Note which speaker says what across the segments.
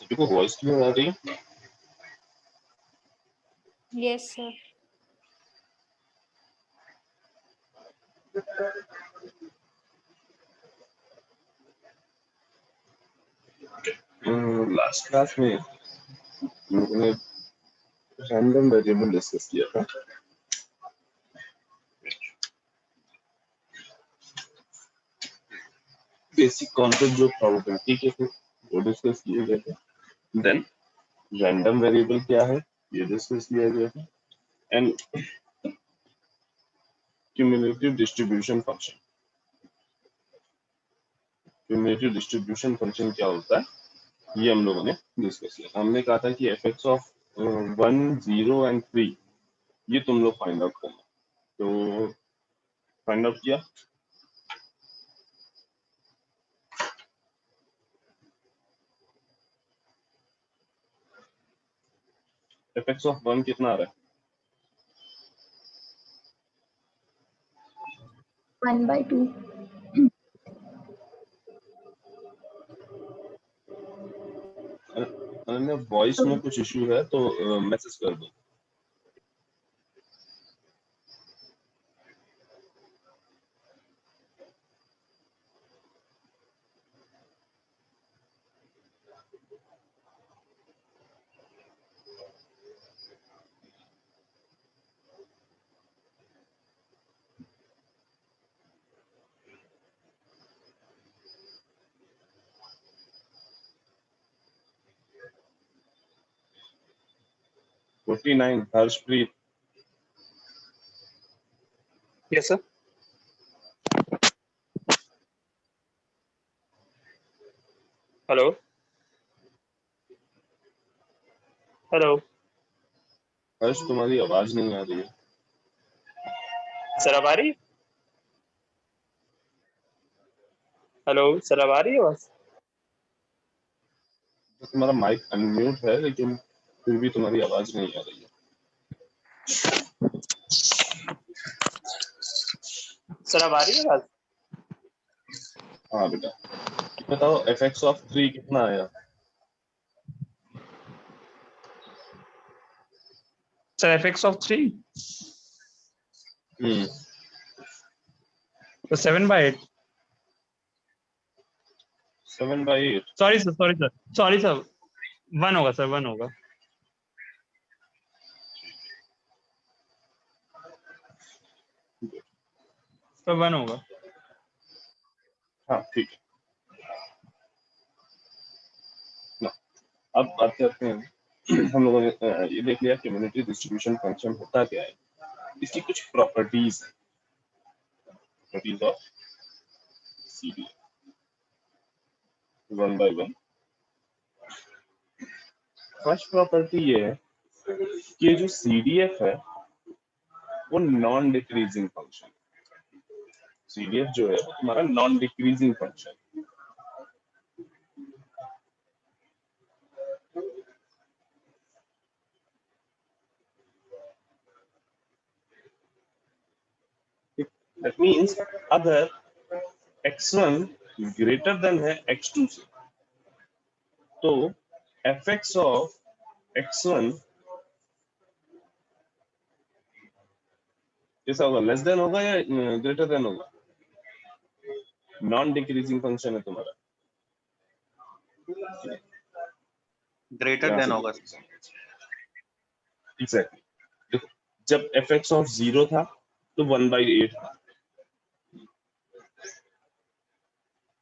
Speaker 1: सभी को voice clear आ रही है?
Speaker 2: Yes, sir.
Speaker 1: लास्ट क्लास में हमने रैंडम वेरिएबल डिस्कस किया था। बेसिक कॉन्सेप्ट जो प्रोबेबिलिटी के थे वो डिस्कस किए गए थे। देन रैंडम वेरिएबल क्या है ये डिस्कस किया गया था। And cumulative distribution function, cumulative distribution function क्या होता है ये हम लोगों ने डिस्कस किया। हमने कहा था कि एफ एक्स ऑफ 1, 0 एंड 3 ये तुम लोग फाइंड आउट करना। तो फाइंड आउट किया। एफ एक्स ऑफ 1 कितना आ रहा है?
Speaker 3: 1/2।
Speaker 1: अनन्या वॉइस में कुछ इशू है तो मैसेज कर दो। Forty 49 Harshpreet.
Speaker 4: Yes, sir. Hello. Hello.
Speaker 1: हर्ष तुम्हारी आवाज नहीं आ रही है।
Speaker 4: सर अब आ रही? हेलो सर अब आ रही है आवाज?
Speaker 1: तो तुम्हारा माइक अनम्यूट है लेकिन फिर भी तुम्हारी आवाज नहीं आ रही है।
Speaker 4: सर अब आ रही है आवाज?
Speaker 1: हाँ बेटा बताओ एफ एक्स ऑफ 3 कितना आया?
Speaker 4: सर एफ ऑफ 3 तो 7/8।
Speaker 1: 7/8।
Speaker 4: सॉरी सर 1 होगा सर, 1 होगा सर, 1 होगा।
Speaker 1: हाँ ठीक है। ना, अब बात करते हैं। हम लोगों ने ये देख लिया क्यूमुलेटिव डिस्ट्रीब्यूशन फंक्शन होता क्या है, इसकी कुछ प्रॉपर्टीज है। Properties of CDF 1 by 1। First property ये है कि ये जो सीडीएफ है वो नॉन डिक्रीजिंग फंक्शन। सीडीएफ जो है वो तुम्हारा non decreasing function. That means अगर x1 ग्रेटर देन है x2 से तो एफ एक्स ऑफ x1 कैसा होगा? लेस देन होगा या ग्रेटर देन होगा? नॉन डिक्रीजिंग फंक्शन है तुम्हारा,
Speaker 5: ग्रेटर देन होगा।
Speaker 1: एग्जैक्टली। देखो जब एफ एक्स ऑफ 0 था तो 1/8 था।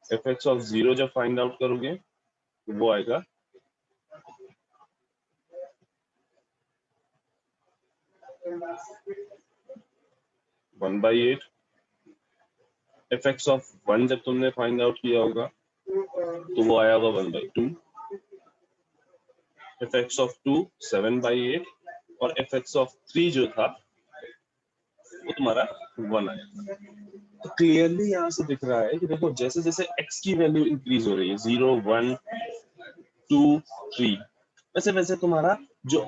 Speaker 1: एफ एक्स ऑफ 0 जब फाइंड आउट करोगे तो वो आएगा 1/8। एफ एक्स ऑफ 1 जब तुमने फाइंड आउट किया होगा तो वो आया होगा 1/2। एफ एक्स ऑफ 2 7/8 और एफ एक्स ऑफ 3 जो था वो तुम्हारा 1 आया। तो क्लियरली यहाँ से दिख रहा है कि देखो जैसे जैसे x की वैल्यू इंक्रीज हो रही है 0, 1, 2, 3 वैसे वैसे तुम्हारा जो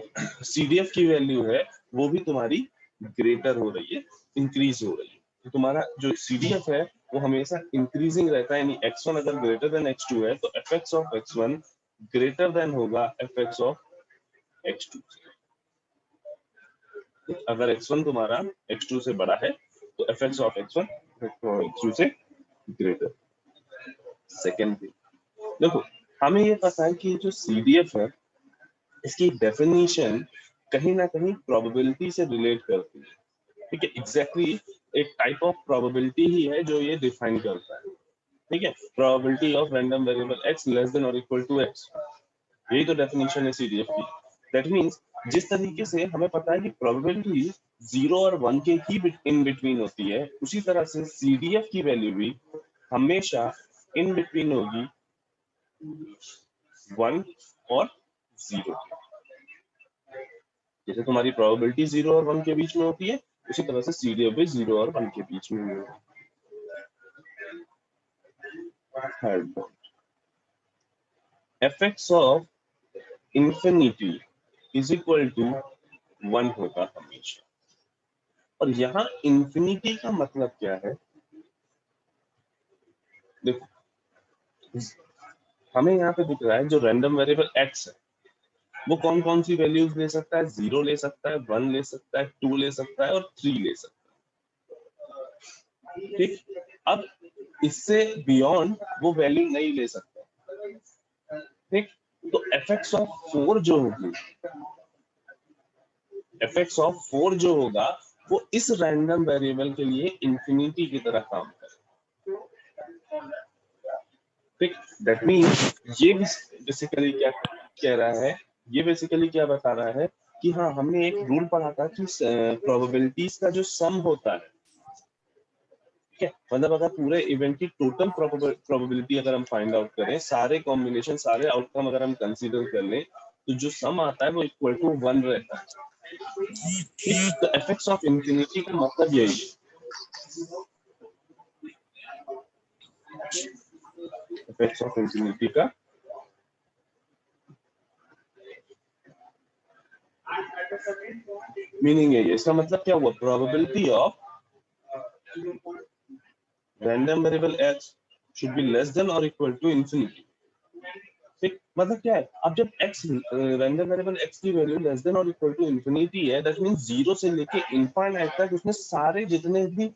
Speaker 1: CDF की वैल्यू है वो भी तुम्हारी ग्रेटर हो रही है, इंक्रीज हो रही है। तो तुम्हारा जो CDF है वो हमेशा इंक्रीजिंग रहता है, यानी x1 अगर ग्रेटर देन x2 है तो f(x) of x1 greater than होगा fx ऑफ x2। अगर x1 तुम्हारा x2 से बड़ा है तो fx ऑफ x1 x2 से ग्रेटर। सेकेंड थिंग, देखो हमें ये पता है कि जो CDF है इसकी डेफिनेशन कहीं ना कहीं प्रोबेबिलिटी से रिलेट करती है। ठीक है, एग्जैक्टली एक टाइप ऑफ प्रोबेबिलिटी ही है जो ये डिफाइन करता है। ठीक है, probability of random variable x less than और इक्वल टू x, यही तो डेफिनेशन है CDF की। दैट मींस जिस तरीके से हमें पता है कि प्रोबेबिलिटी 0 और 1 के ही इन बिटवीन होती है, उसी तरह से CDF की वैल्यू भी हमेशा इन बिटवीन होगी 1 और 0। जैसे तुम्हारी प्रोबेबिलिटी 0 और 1 के बीच में होती है, उसी तरह से CDF भी 0 और 1 के बीच में होगी। Third point, fx of infinity is equal to 1 होगा हमेशा। और यहाँ इंफिनिटी का मतलब क्या है? देखो हमें यहाँ पे दिख रहा है जो रैंडम वेरिएबल x है वो कौन कौन सी वैल्यूज ले सकता है? 0 ले सकता है, 1 ले सकता है, 2 ले सकता है और 3 ले सकता है। ठीक, अब इससे बियॉन्ड वो वैल्यू नहीं ले सकता। ठीक, तो fx ऑफ 4 जो होगी, fx ऑफ 4 जो होगा वो इस रैंडम वेरिएबल के लिए इंफिनिटी की तरह काम करेगा। ठीक, दैट मीन्स ये बेसिकली क्या कह रहा है, ये बेसिकली क्या बता रहा है कि हाँ हमने एक रूल पढ़ा था कि प्रोबेबिलिटीज का जो सम होता है, ठीक है, मतलब अगर पूरे इवेंट की टोटल प्रोबेबिलिटी अगर हम फाइंड आउट करें, सारे कॉम्बिनेशन सारे आउटकम अगर हम कंसीडर कर लें, तो जो सम आता है वो इक्वल टू 1 रहता है। ठीक, तो fx ऑफ इंफिनिटी का मतलब यही है। fx ऑफ इंफिनिटी का मीनिंग है, इसका मतलब क्या हुआ? Probability of random variable x should be less than or equal to infinity। ठीक, मतलब क्या है? अब जब x रैंडम वेरिएबल x की वैल्यू लेस देन और इक्वल टू इंफिनिटी है, दैट मींस 0 से लेके इनफाइनाइट तक उसने सारे जितने भी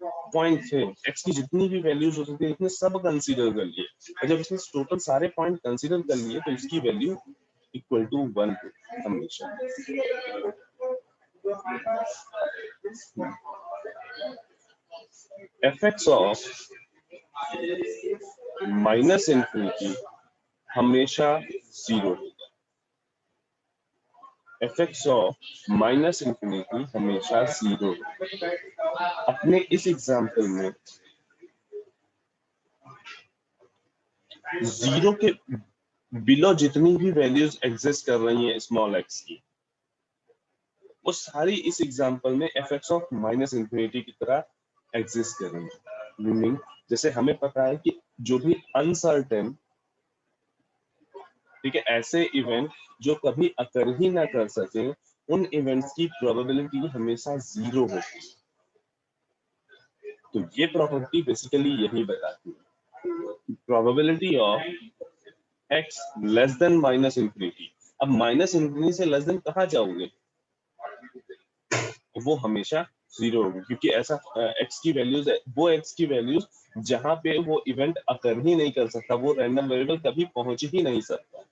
Speaker 1: पॉइंट थे, x की जितनी भी वैल्यूज होती थी उसने सब कंसीडर कर लिए। और जब उसने टोटल सारे पॉइंट कंसीडर कर लिए तो इसकी वैल्यू इक्वल टू 1 हमेशा। fx ऑफ माइनस इंफिनिटी हमेशा 0 होगा। fx ऑफ माइनस इंफिनिटी हमेशा 0 होगा। अपने इस एग्जांपल में 0 के बिलो जितनी भी वैल्यूज एग्जिस्ट कर रही हैं स्मॉल x की, वो सारी इस एग्जांपल में fx ऑफ माइनस इंफिनिटी की तरह एग्जिस्ट कर रही है। मीनिंग जैसे हमें पता है कि जो भी अनसर्टेन, ठीक है, ऐसे इवेंट जो कभी अकर ही ना कर सके, उन इवेंट्स की प्रोबेबिलिटी हमेशा 0 होती है। तो ये प्रॉपर्टी बेसिकली यही बताती है, probability of x less then minus infinity. अब माइनस इंफिनिटी से लेस देन कहाँ जाओगे? वो हमेशा 0 होगी, क्योंकि ऐसा x की वैल्यूज है, वो x की वैल्यूज जहां पे वो इवेंट अकर ही नहीं कर सकता, वो रैंडम वेरिएबल कभी पहुंच ही नहीं सकता।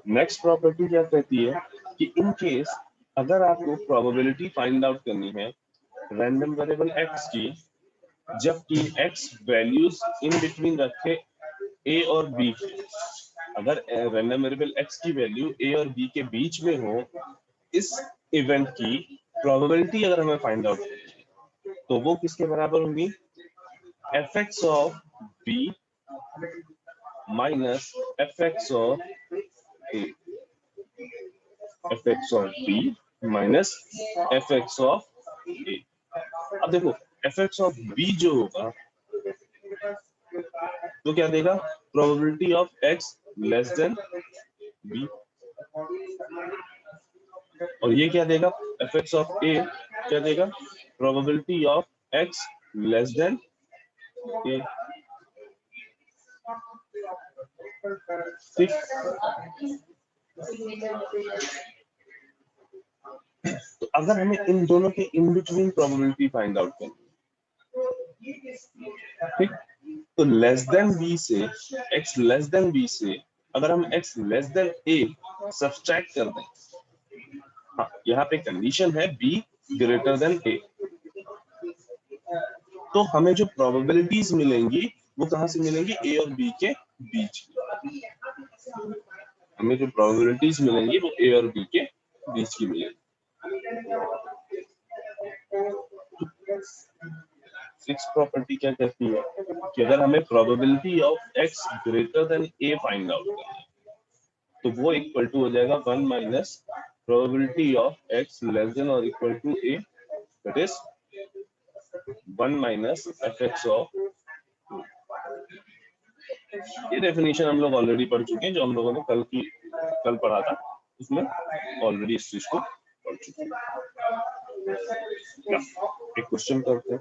Speaker 1: नेक्स्ट प्रॉपर्टी क्या कहती है कि इन केस अगर आपको प्रोबेबिलिटी फाइंड आउट करनी है रैंडम वेरिएबल x की, जबकि x वैल्यूज इन बिटवीन रखे a और b की, अगर रैंडम वेरिएबल x की वैल्यू a और b के बीच में हो, इस इवेंट की प्रोबेबिलिटी अगर हमें फाइंड आउट करनी है तो वो किसके बराबर होगी? fx of b minus fx of a, fx of b minus fx of a। अब देखो fx ऑफ b जो होगा तो क्या देगा? Probability of x less then b। और ये क्या देगा? fx ऑफ a क्या देगा? Probability of x less than A, ठीक। तो अगर हमें इन दोनों के in between probability find out करनी, ठीक, तो लेस देन बी से, x लेस देन बी से अगर हम x less than a subtract कर दें, हाँ यहाँ पे कंडीशन है b ग्रेटर देन a, तो हमें जो प्रोबेबिलिटीज मिलेंगी वो कहाँ से मिलेंगी, a और b के बीच। हमें जो प्रोबेबिलिटीज मिलेंगी वो a और b के बीच की मिलेंगी। सिक्स प्रॉपर्टी क्या कहती है कि अगर हमें probability of x greater than a find out करना है, तो वो इक्वल टू हो जाएगा 1 minus probability of x less than और equal to a, that is 1 minus fx of. ये डेफिनेशन हम लोग ऑलरेडी पढ़ चुके हैं, जो हम लोगों ने कल पढ़ा था, उसमें ऑलरेडी इस चीज को पढ़ चुके हैं। एक क्वेश्चन करते हैं।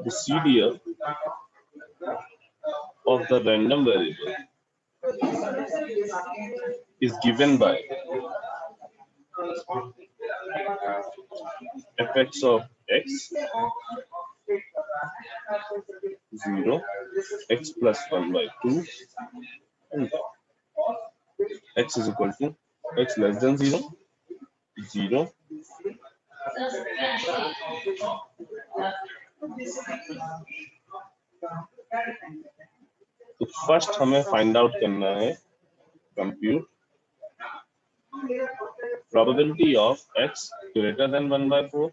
Speaker 1: The CDF of the random variable is given by fx of x 0, x plus 1 by 2, and x is equal to x less than 0, 0, तो फर्स्ट हमें फाइंड आउट करना है compute probability of x greater then 1 by 4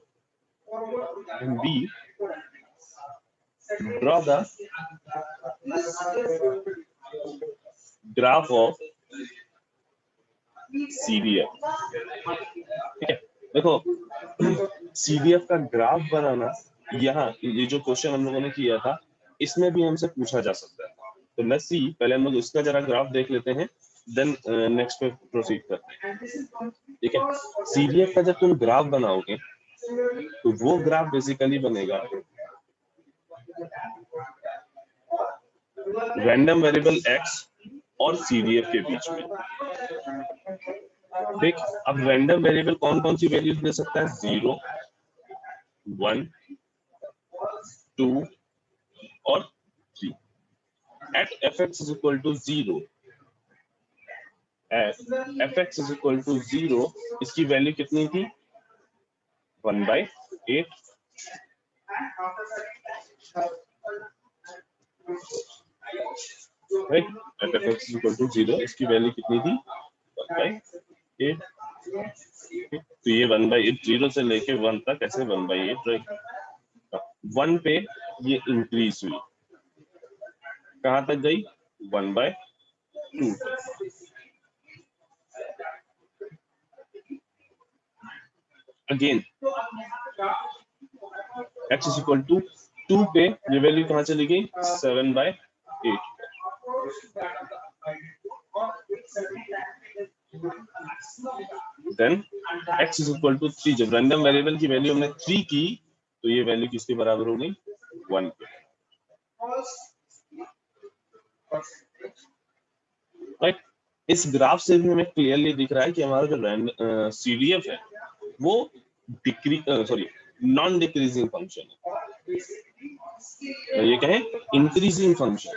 Speaker 1: and b draw the graph of CDF। ठीक है, देखो CDF का graph बनाना, यहाँ ये जो क्वेश्चन हम लोगों ने किया था इसमें भी हमसे पूछा जा सकता है। तो लेट्स सी, पहले हम लोग इसका जरा ग्राफ देख लेते हैं, देन नेक्स्ट पे प्रोसीड करते हैं। ठीक है, CDF का जब तुम ग्राफ बनाओगे तो वो ग्राफ बेसिकली बनेगा रैंडम वेरिएबल x और CDF के बीच में। ठीक, अब रैंडम वेरिएबल कौन कौन सी वैल्यूज दे सकता है, 0, 1, 2 और 3। at fx is equal to 0, at fx is equal to 0, इसकी वैल्यू कितनी थी, 1/8। Right, at fx is equal to 0, इसकी वैल्यू कितनी थी, 1/8। तो ये 1/8, 0 से लेके 1 तक ऐसे 1/8 रही। 1 पे ये इंक्रीज हुई, कहां तक गई, 1/2। Again x is equal to 2 पे ये वैल्यू कहां चली गई, 7/8। Then x is equal to 3, जब रैंडम वेरिएबल की वैल्यू हमने 3 की तो ये वैल्यू किसके बराबर हो गई, 1 पे। राइट, इस ग्राफ से भी हमें क्लियरली दिख रहा है कि हमारा जो CDF है वो नॉन डिक्रीजिंग फंक्शन है, ये कहें इंक्रीजिंग फंक्शन।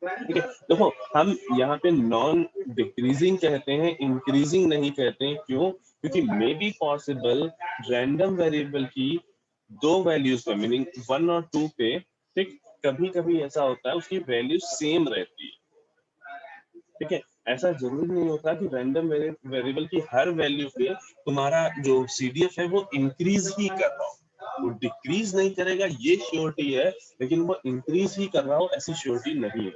Speaker 1: ठीक है, देखो हम यहाँ पे नॉन डिक्रीजिंग कहते हैं, इंक्रीजिंग नहीं कहते हैं। क्यों, क्योंकि may be possible random variable की दो वैल्यूज पे, मीनिंग 1 और 2 पे, ठीक, कभी कभी ऐसा होता है उसकी वैल्यू सेम रहती है। ठीक है, ऐसा जरूरी नहीं होता कि रैंडम वेरिएबल की हर वैल्यू पे तुम्हारा जो CDF है वो इंक्रीज ही कर रहा हो, वो डिक्रीज नहीं करेगा ये श्योरिटी है, लेकिन वो इंक्रीज ही कर रहा हो ऐसी श्योरिटी नहीं है।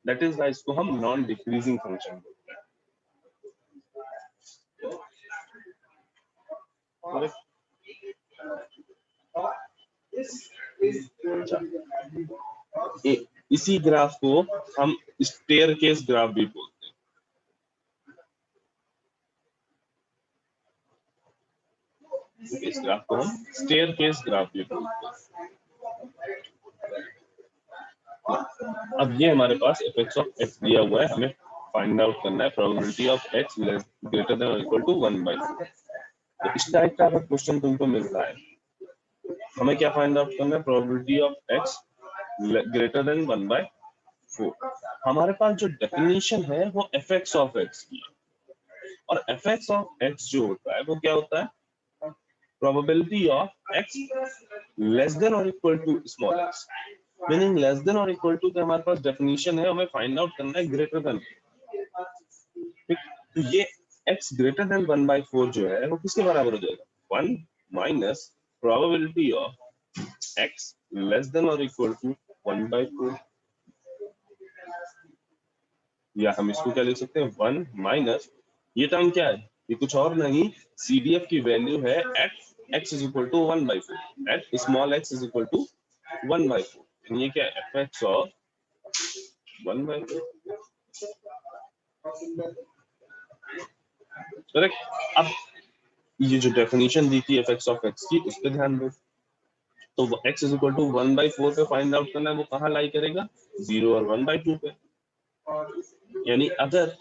Speaker 1: दैट इज वाई इसको हम नॉन डिक्रीजिंग फंक्शन बोलते हैं। इसी ग्राफ को हम स्टेयरकेस ग्राफ भी बोलते हैं। इस ग्राफ को हम स्टेयरकेस ग्राफ भी बोलते हैं। अब ये हमारे पास एफ ऑफ एक्स दिया हुआ है, हमें फाइंड आउट करना है probability of x greater than और इक्वल टू 1/4। तो इस टाइप का अगर क्वेश्चन तुमको मिलता है, हमें क्या फाइंड आउट करना है, probability of x greater than 1/4। हमारे पास जो डेफिनेशन है वो एफ एक्स ऑफ एक्स की है, और एफ एक्स ऑफ एक्स जो होता है वो क्या होता है, probability of x less than or equal to small x, meaning less than और इक्वल टू का हमारे पास डेफिनेशन है, हमें फाइंड आउट करना है ग्रेटर देन। ठीक, तो ये x ग्रेटर देन 1/4 जो है वो किसके बराबर हो जाएगा, 1 minus probability of x less than और इक्वल टू 1/4, या हम इसको क्या लिख सकते हैं, 1 माइनस, ये टर्म क्या है, ये कुछ और नहीं, CDF की वैल्यू है at x is equal to 1/4, at small x is equal to 1/4, ये क्या है, एफ एक्स ऑफ 1/4, करेक्ट। अब ये जो डेफिनेशन दी थी एफ एक्स ऑफ एक्स की, उस पर ध्यान दो, तो वो x इज इक्वल टू 1/4 पे फाइंड आउट करना है, वो कहाँ लाई करेगा, 0 और 1/2 पे, यानी अगर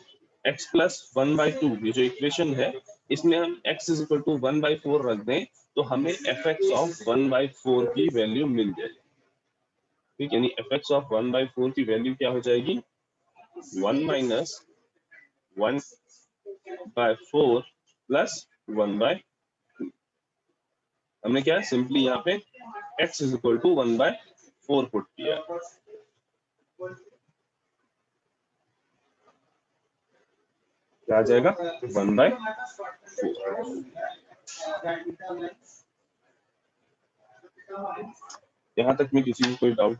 Speaker 1: x प्लस 1/2 ये जो इक्वेशन है, इसमें हम x इज इक्वल टू 1/4 रख दें, तो हमें एफ एक्स ऑफ 1/4 की वैल्यू मिल जाएगी। ठीक, यानी एफ एक्स ऑफ 1/4 की वैल्यू क्या हो जाएगी, 1 माइनस 1/4 प्लस 1/2। हमने क्या सिंपली यहाँ पे x is equal to 1/4 put किया, क्या आ जाएगा, 1/4। यहाँ तक में किसी को कोई डाउट?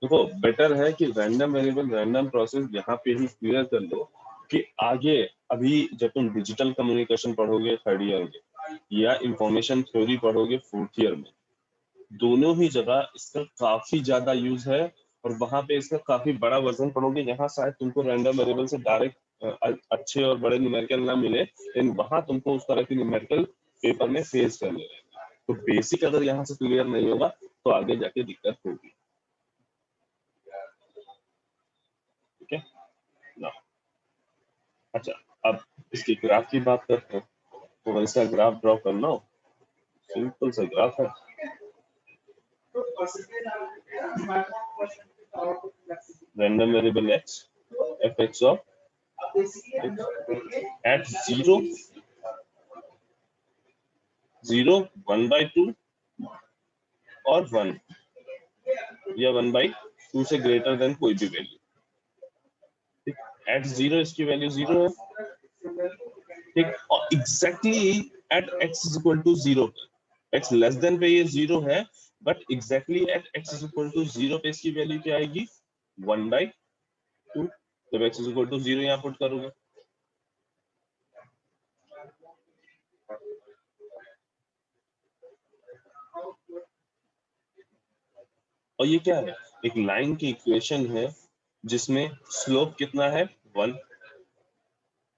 Speaker 1: देखो, बेटर है कि रैंडम वेरिएबल रैंडम प्रोसेस यहाँ पे ही क्लियर कर लो, कि आगे अभी जब तुम डिजिटल कम्युनिकेशन पढ़ोगे 3rd ईयर में, या इंफॉर्मेशन थ्योरी पढ़ोगे 4th ईयर में, दोनों ही जगह इसका काफी ज्यादा यूज है, और वहां पे इसका काफी बड़ा वर्जन पढ़ोगे, यहाँ शायद तुमको रैंडम वेरिएबल से डायरेक्ट अच्छे और बड़े न्यूमेरिकल ना मिले, लेकिन वहां तुमको उस तरह के न्यूमेरिकल पेपर में फेस करने रहेगा। तो बेसिक अगर यहाँ से क्लियर नहीं होगा तो आगे जाके दिक्कत होगी। ठीक है ना। अच्छा, अब इसकी ग्राफ की बात करते हैं, तो इसका ग्राफ ड्रॉ करना हो, सिंपल सा ग्राफ है, random variable x f x of at 0 0 1/2 और 1, या 1/2 से ग्रेटर देन कोई भी वैल्यू। एट 0 इसकी वैल्यू 0 है, ठीक, और exactly at x is equal to 0, x less than पे ये 0 है, but exactly at x is equal to 0 पे इसकी वैल्यू क्या आएगी, 1/2। जब x इज इक्वल टू 0 यहाँ पुट करोगे, और ये क्या है, एक लाइन की इक्वेशन है जिसमें स्लोप कितना है, 1,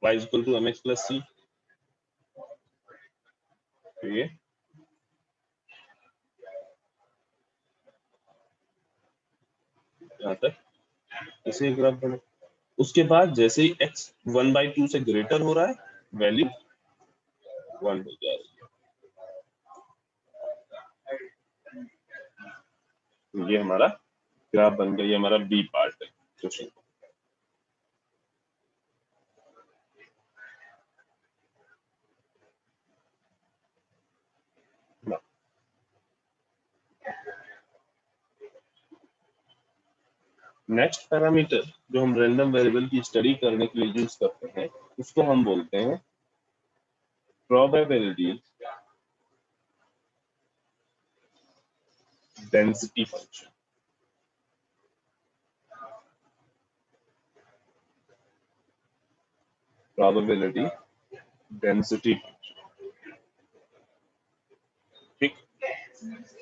Speaker 1: y is equal to mx plus c, ये यहाँ तक इसे ग्राफ बना। उसके बाद जैसे ही x 1/2 से ग्रेटर हो रहा है, वैल्यू 1 हो जा रही है। तो ये हमारा ग्राफ बन गया, ये हमारा बी पार्ट है क्वेश्चन। नेक्स्ट पैरामीटर जो हम रैंडम वेरिएबल की स्टडी करने के लिए यूज करते हैं, उसको हम बोलते हैं probability density function. Probability density function, ठीक।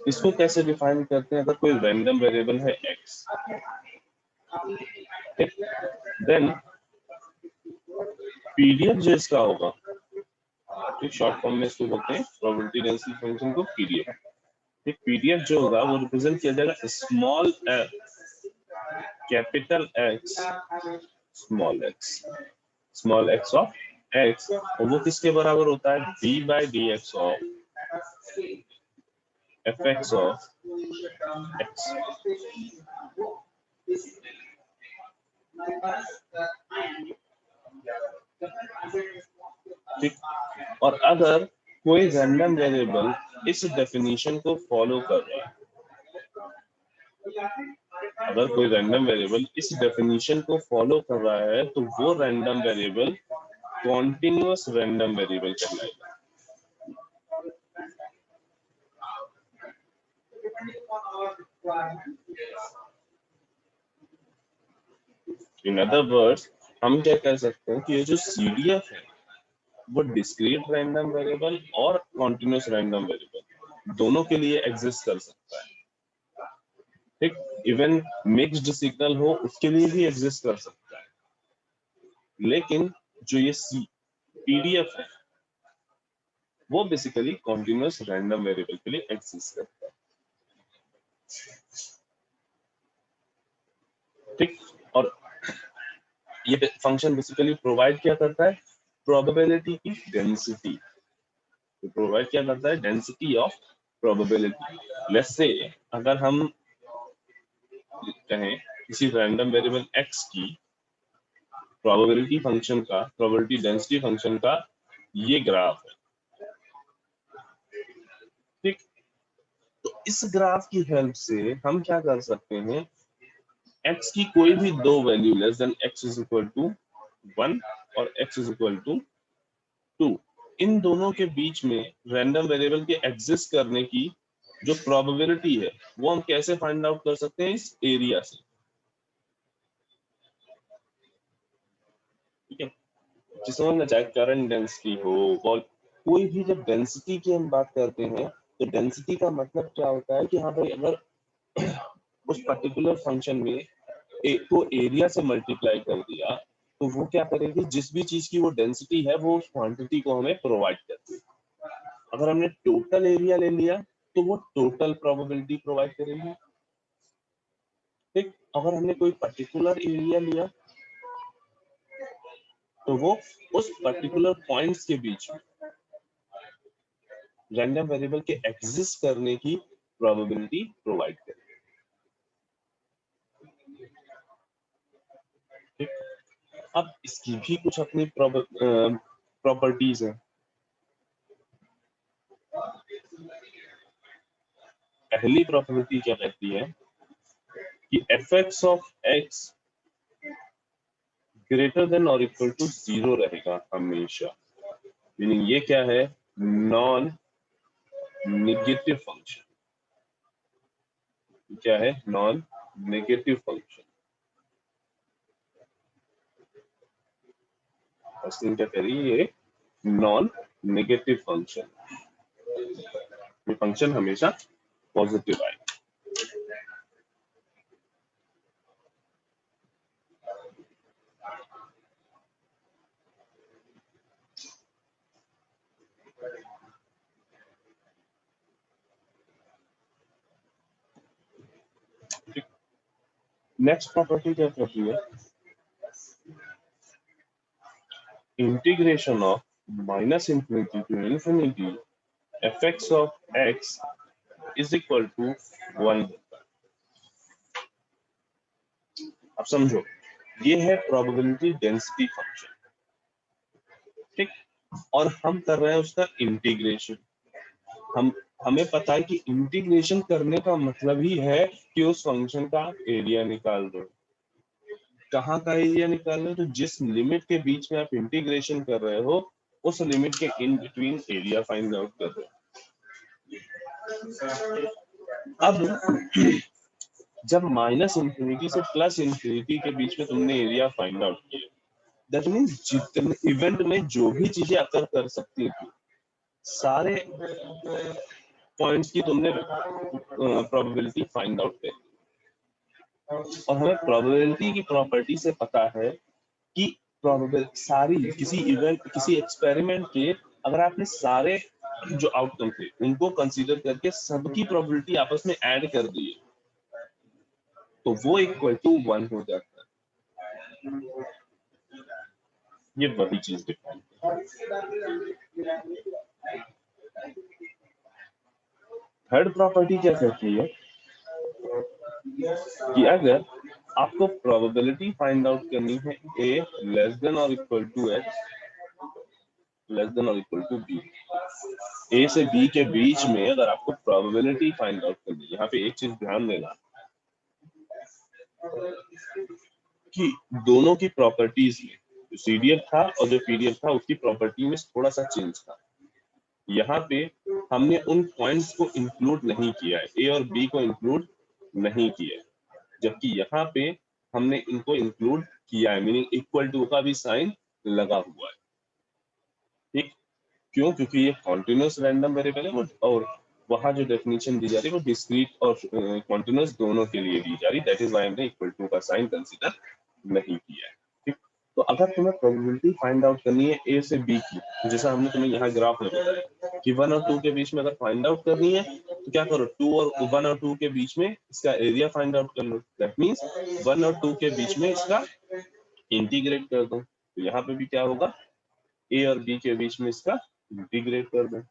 Speaker 1: इसको कैसे डिफाइन करते हैं? अगर कोई रैंडम वेरिएबल है x, देन पीडीएफ जो इसका होगा, ठीक, शॉर्ट फॉर्म में इसको बोलते हैं प्रोबेबिलिटी डेंसिटी फंक्शन को पीडीएफ। ठीक, पीडीएफ जो होगा वो रिप्रेजेंट किया जाएगा small f capital x small x of x, और वो किसके बराबर होता है? d by D x of fx of x। ठीक, और अगर कोई रैंडम वेरिएबल इस डेफिनेशन को फॉलो कर रहा है, अगर कोई रैंडम वेरिएबल इस डेफिनेशन को फॉलो कर रहा है तो वो random variable continuous random variable कहलाएगा। इन अदर वर्ड्स हम क्या कह सकते हैं कि ये जो सीडीएफ है वो डिस्क्रीट रैंडम वेरिएबल और कॉन्टिन्यूअस रैंडम वेरिएबल दोनों के लिए एग्जिस्ट कर सकता है। ठीक, इवन मिक्स्ड सिग्नल हो उसके लिए भी एग्जिस्ट कर सकता है, लेकिन जो ये पीडीएफ है वो बेसिकली कॉन्टिन्यूअस रैंडम वेरिएबल के लिए एग्जिस्ट करता है। ठीक, और ये फंक्शन बेसिकली प्रोवाइड क्या करता है? प्रोबेबिलिटी की डेंसिटी प्रोवाइड क्या करता है? Density of probability. Let's say अगर हम कहें किसी रैंडम वेरिएबल x की प्रोबेबिलिटी फंक्शन का, प्रोबेबिलिटी डेंसिटी फंक्शन का ये ग्राफ है, ठीक, तो इस ग्राफ की हेल्प से हम क्या कर सकते हैं? x की कोई भी दो value less than x is equal to 1 और x इज इक्वल टू 2, इन दोनों के बीच में रैंडम वेरिएबल के एग्जिस्ट करने की जो प्रोबेबिलिटी है वो हम कैसे फाइंड आउट कर सकते हैं? इस एरिया से। ठीक है, जिसमें चाहे करंट डेंसिटी हो, और कोई भी जब डेंसिटी की हम बात करते हैं तो डेंसिटी का मतलब क्या होता है कि हाँ भाई, अगर उस पर्टिकुलर फंक्शन में एक को एरिया से मल्टीप्लाई कर दिया तो वो क्या करेगी? जिस भी चीज की वो डेंसिटी है वो उस क्वांटिटी को हमें प्रोवाइड करती है। अगर हमने टोटल एरिया ले लिया तो वो टोटल प्रोबेबिलिटी प्रोवाइड करेगी। ठीक, अगर हमने कोई पर्टिकुलर एरिया लिया तो वो उस पर्टिकुलर पॉइंट्स के बीच में रैंडम वेरिएबल के एग्जिस्ट करने की प्रोबेबिलिटी प्रोवाइड करेगी। ठीक, अब इसकी भी कुछ अपनी प्रॉपर्टीज है। पहली प्रॉपर्टी क्या कहती है कि fx of x greater then और इक्वल टू 0 रहेगा हमेशा। मीनिंग ये क्या है? Non negative function. क्या है? Non negative function. फर्स्ट क्या कह रही है? ये नॉन नेगेटिव फंक्शन, ये फंक्शन हमेशा पॉजिटिव आए। नेक्स्ट प्रॉपर्टी क्या कहती है? Integration of minus infinity to infinity fx of x is equal to 1। अब समझो, ये है प्रोबेबिलिटी डेंसिटी फंक्शन, ठीक, और हम कर रहे हैं उसका इंटीग्रेशन। हमें पता है कि इंटीग्रेशन करने का मतलब ही है कि उस फंक्शन का एरिया निकाल दो। कहाँ का एरिया निकाल रहे हो? तो जिस लिमिट के बीच में आप इंटीग्रेशन कर रहे हो उस लिमिट के in between area find out कर रहे हो। अब जब माइनस इंफिनिटी से प्लस इंफिनिटी के बीच में तुमने एरिया फाइंड आउट किया, दैट मीन्स जितने इवेंट में जो भी चीजें अकर कर सकती थी सारे पॉइंट्स की तुमने प्रोबेबिलिटी फाइंड आउट करी, और हमें प्रोबेबिलिटी की प्रॉपर्टी से पता है कि प्रोबेबल सारी किसी इवेंट किसी एक्सपेरिमेंट के अगर आपने सारे जो आउटकम थे उनको कंसीडर करके सबकी प्रोबेबिलिटी आपस में ऐड कर दी तो वो इक्वल टू 1 हो जाता है। ये वही चीज डिफाइन है। थर्ड प्रॉपर्टी क्या कहती है कि अगर आपको प्रोबेबिलिटी फाइंड आउट करनी है a लेस देन और equal to x less than और इक्वल टू b, a से b के बीच में अगर आपको प्रोबेबिलिटी फाइंड आउट करनी है, यहाँ पे एक चीज ध्यान देना कि दोनों की प्रॉपर्टीज में जो CDF था और जो PDF था उसकी प्रॉपर्टी में थोड़ा सा चेंज था। यहाँ पे हमने उन पॉइंट्स को इंक्लूड नहीं किया है, A और B को इंक्लूड नहीं किया है, जबकि यहाँ पे हमने इनको इंक्लूड किया है, मीनिंग इक्वल टू का भी साइन लगा हुआ है। ठीक, क्यों? क्योंकि ये कॉन्टिन्यूस रैंडम वेरिएबल है और वहां जो डेफिनेशन दी जा रही है वो डिस्क्रीट और कॉन्टिन्यूस दोनों के लिए दी जा रही है, दैट इज व्हाई हमने इक्वल टू का साइन कंसीडर नहीं किया है। ठीक, तो अगर तुम्हें प्रोबेबिलिटी फाइंड आउट करनी है A से B की, जैसा हमने तुम्हें यहाँ ग्राफ में बताया कि 1 और 2 के बीच में अगर फाइंड आउट करनी है तो क्या करो, 1 और 2 के बीच में इसका एरिया फाइंड आउट कर लो, दैट मींस 1 और 2 के बीच में इसका इंटीग्रेट कर दो। तो यहाँ पे भी क्या होगा, A और B के बीच में इसका इंटीग्रेट कर दो।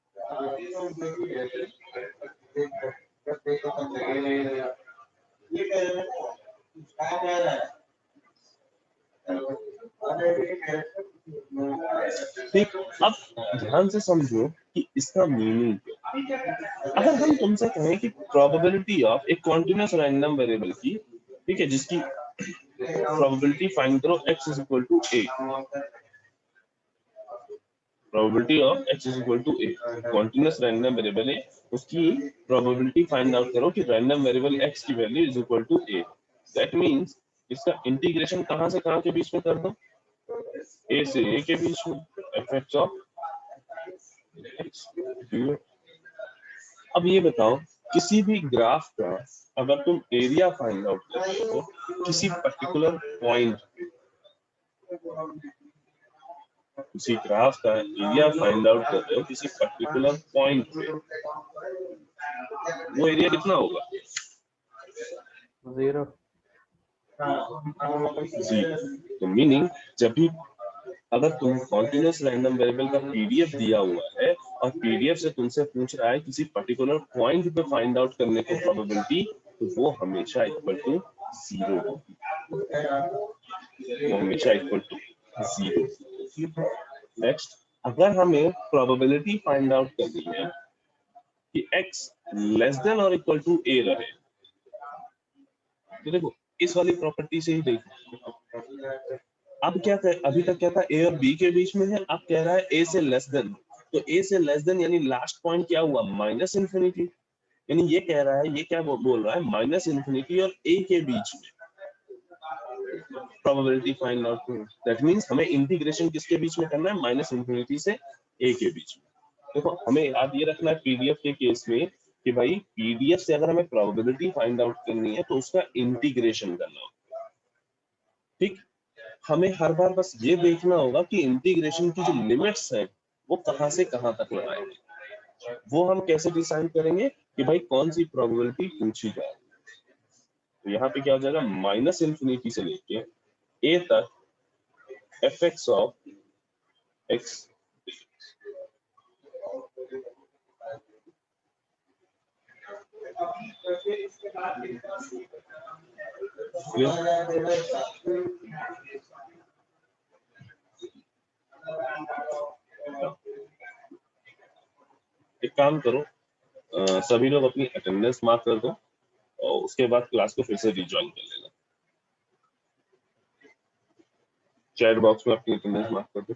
Speaker 1: ठीक, अब ध्यान से समझो कि इसका मीनिंग क्या है। अगर हम तुमसे कहें कि प्रोबेबिलिटी ऑफ एक कॉन्टिन्यूस रैंडम वेरिएबल की, ठीक है, जिसकी प्रोबेबिलिटी फाइंड करो x is equal to a, probability of x is equal to a, continuous random variable है, उसकी प्रोबेबिलिटी फाइंड आउट करो कि रैंडम वेरिएबल x की value is equal to a, that means इसका इंटीग्रेशन कहां से कहां के बीच में कर दो, a से a के बीच में, fx ऑफ x। अब ये बताओ, किसी भी ग्राफ का अगर तुम एरिया फाइंड आउट करते हो किसी पर्टिकुलर पॉइंट, किसी ग्राफ का एरिया फाइंड आउट कर रहे हो किसी पर्टिकुलर पॉइंट पे, वो एरिया कितना होगा,
Speaker 2: 0।
Speaker 1: तो मीनिंग जब भी अगर तुम्हें कॉन्टिन्यूस रैंडम वेरिएबल का PDF दिया हुआ है और PDF से तुमसे पूछ रहा है किसी पर्टिकुलर पॉइंट पे फाइंड आउट करने की प्रोबेबिलिटी, तो वो हमेशा इक्वल टू 0 होगी, वो हमेशा इक्वल टू 0। नेक्स्ट, अगर हमें प्रोबेबिलिटी फाइंड आउट करनी है कि x लेस देन और इक्वल टू a रहे, तो देखो इस वाली प्रॉपर्टी से ही देखो, अब क्या कर, अभी तक क्या था, A और B के बीच में है, अब कह रहा है A से लेस देन, तो A से लेस देन यानी लास्ट पॉइंट क्या हुआ, माइनस इन्फिनिटी, यानी ये कह रहा है, ये क्या बोल रहा है, माइनस इन्फिनिटी और A के बीच में प्रोबेबिलिटी फाइंड आउट करो, दैट मींस हमें इंटीग्रेशन किसके बीच में करना है, माइनस इन्फिनिटी से A के बीच में। देखो हमें याद ये रखना है PDF के केस में कि भाई PDF से अगर हमें प्रोबेबिलिटी फाइंड आउट करनी है तो उसका इंटीग्रेशन करना होगा। ठीक, हमें हर बार बस ये देखना होगा कि इंटीग्रेशन की जो लिमिट्स है वो कहां से कहां तक लगाएंगे, वो हम कैसे डिसाइड करेंगे कि भाई कौन सी प्रोबेबिलिटी पूछी जाए। तो यहाँ पे क्या हो जाएगा, माइनस इन्फिनिटी से लेके a तक fx ऑफ x, एक काम करो, सभी लोग अपनी अटेंडेंस मार्क कर दो और उसके बाद क्लास को फिर से रिज्वाइन कर लेना। चैट बॉक्स में अपनी अटेंडेंस मार्क कर दो।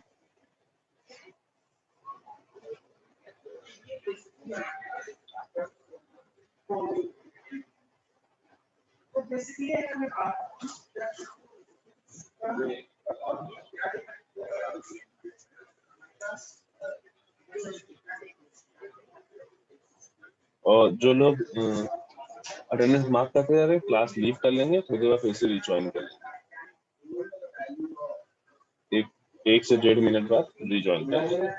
Speaker 1: और जो लोग अटेंडेंस मार्क करते जा रहे हैं क्लास लीव कर लेंगे, थोड़ी देर फिर से रिज्वाइन कर लेंगे, 1 से 1.5 मिनट बाद रिज्वाइन कर लेंगे।